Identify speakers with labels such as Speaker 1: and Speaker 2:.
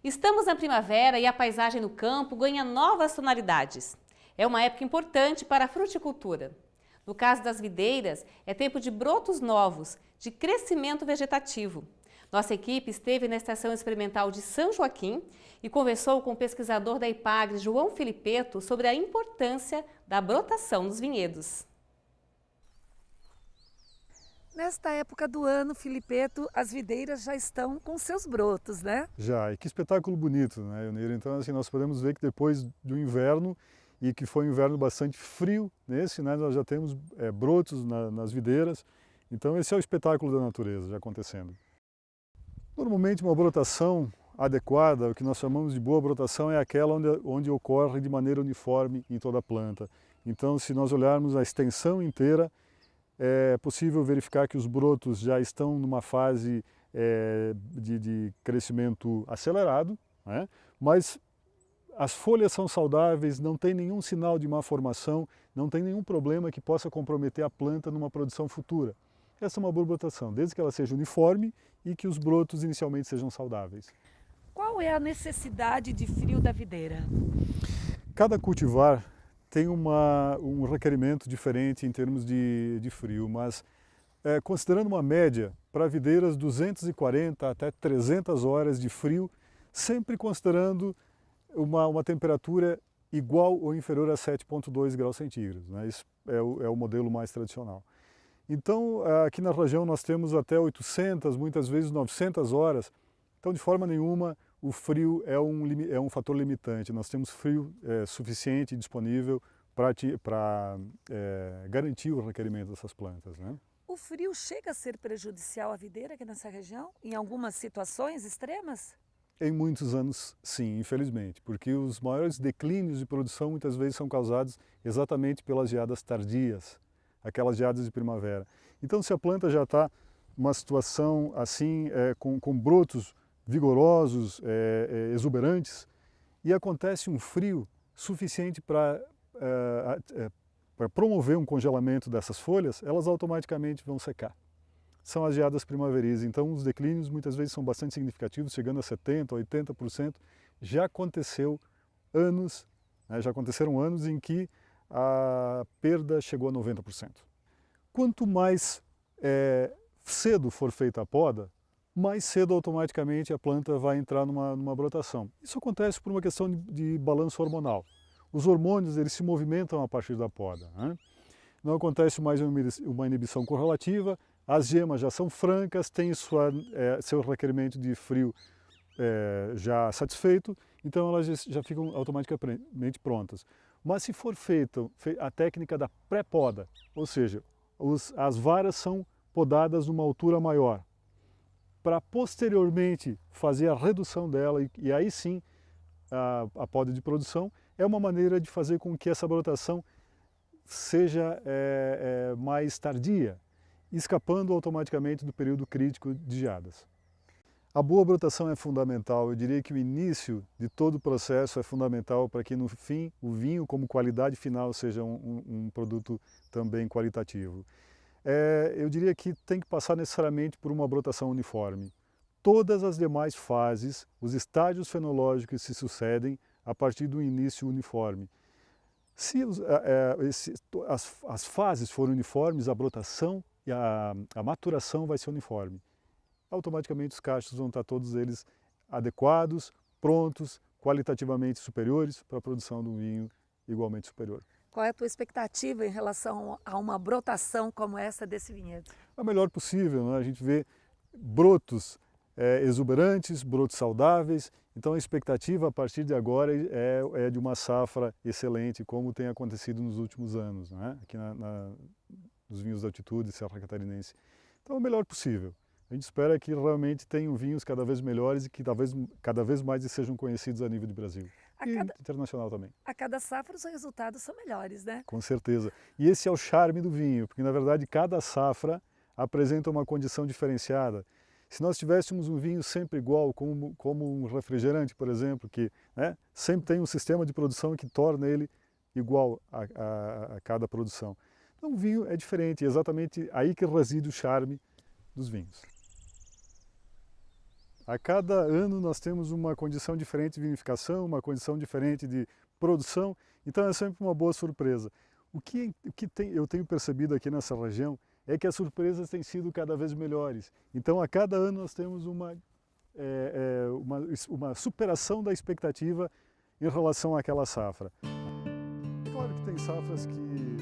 Speaker 1: Estamos na primavera e a paisagem no campo ganha novas tonalidades. É uma época importante para a fruticultura. No caso das videiras, é tempo de brotos novos, de crescimento vegetativo. Nossa equipe esteve na Estação Experimental de São Joaquim e conversou com o pesquisador da IPAGRE, João Filipeto, sobre a importância da brotação dos vinhedos.
Speaker 2: Nesta época do ano, Filipeto, as videiras já estão com seus brotos, né?
Speaker 3: Já, e que espetáculo bonito, né, Ioneira? Então, assim, nós podemos ver que depois do inverno, e que foi um inverno bastante frio nesse, né, nós já temos brotos nas videiras. Então, esse é o espetáculo da natureza já acontecendo. Normalmente, uma brotação adequada, o que nós chamamos de boa brotação, é aquela onde ocorre de maneira uniforme em toda a planta. Então, se nós olharmos a extensão inteira, é possível verificar que os brotos já estão numa fase de crescimento acelerado, né? Mas as folhas são saudáveis, não tem nenhum sinal de má formação, não tem nenhum problema que possa comprometer a planta numa produção futura. Essa é uma boa brotação, desde que ela seja uniforme e que os brotos inicialmente sejam saudáveis.
Speaker 2: Qual é a necessidade de frio da videira?
Speaker 3: Cada cultivar tem um requerimento diferente em termos de frio, mas considerando uma média para videiras 240 até 300 horas de frio, sempre considerando uma temperatura igual ou inferior a 7,2 graus centígrados, né? Isso é o modelo mais tradicional. Então, aqui na região nós temos até 800, muitas vezes 900 horas. Então, de forma nenhuma, o frio é um fator limitante. Nós temos frio suficiente disponível para garantir o requerimento dessas plantas, né?
Speaker 2: O frio chega a ser prejudicial à videira aqui nessa região, em algumas situações extremas?
Speaker 3: Em muitos anos, sim, infelizmente, porque os maiores declínios de produção muitas vezes são causados exatamente pelas geadas tardias, aquelas geadas de primavera. Então, se a planta já está numa situação assim, com brotos vigorosos, exuberantes, e acontece um frio suficiente para promover um congelamento dessas folhas, elas automaticamente vão secar. São as geadas primaveris, então os declínios muitas vezes são bastante significativos, chegando a 70%, 80%. Já aconteceram anos em que a perda chegou a 90%. Quanto mais cedo for feita a poda, mais cedo automaticamente a planta vai entrar numa brotação. Isso acontece por uma questão de balanço hormonal. Os hormônios eles se movimentam a partir da poda, né? Não acontece mais uma inibição correlativa, as gemas já são francas, têm seu requerimento de frio já satisfeito, então elas já ficam automaticamente prontas. Mas se for feita a técnica da pré-poda, ou seja, as varas são podadas numa altura maior, para posteriormente fazer a redução dela e aí sim a poda de produção, é uma maneira de fazer com que essa brotação seja mais tardia, escapando automaticamente do período crítico de geadas. A boa brotação é fundamental, eu diria que o início de todo o processo é fundamental para que no fim o vinho como qualidade final seja um produto também qualitativo. Eu diria que tem que passar necessariamente por uma brotação uniforme. Todas as demais fases, os estágios fenológicos se sucedem a partir do início uniforme. Se as fases forem uniformes, a brotação e a maturação vai ser uniforme. Automaticamente os cachos vão estar todos eles adequados, prontos, qualitativamente superiores para a produção de um vinho igualmente superior.
Speaker 2: Qual é a tua expectativa em relação a uma brotação como essa desse vinhedo?
Speaker 3: A melhor possível, né? A gente vê brotos exuberantes, brotos saudáveis, então a expectativa a partir de agora é de uma safra excelente, como tem acontecido nos últimos anos, né? Aqui nos vinhos da altitude, Serra Catarinense. Então é o melhor possível. A gente espera que realmente tenham vinhos cada vez melhores e que cada vez mais sejam conhecidos a nível de Brasil e internacional também.
Speaker 2: A cada safra os resultados são melhores, né?
Speaker 3: Com certeza. E esse é o charme do vinho, porque na verdade cada safra apresenta uma condição diferenciada. Se nós tivéssemos um vinho sempre igual, como um refrigerante, por exemplo, que sempre tem um sistema de produção que torna ele igual a cada produção. Então o vinho é diferente, é exatamente aí que reside o charme dos vinhos. A cada ano nós temos uma condição diferente de vinificação, uma condição diferente de produção, então é sempre uma boa surpresa. O que eu tenho percebido aqui nessa região é que as surpresas têm sido cada vez melhores. Então a cada ano nós temos uma superação da expectativa em relação àquela safra. Claro que tem safras que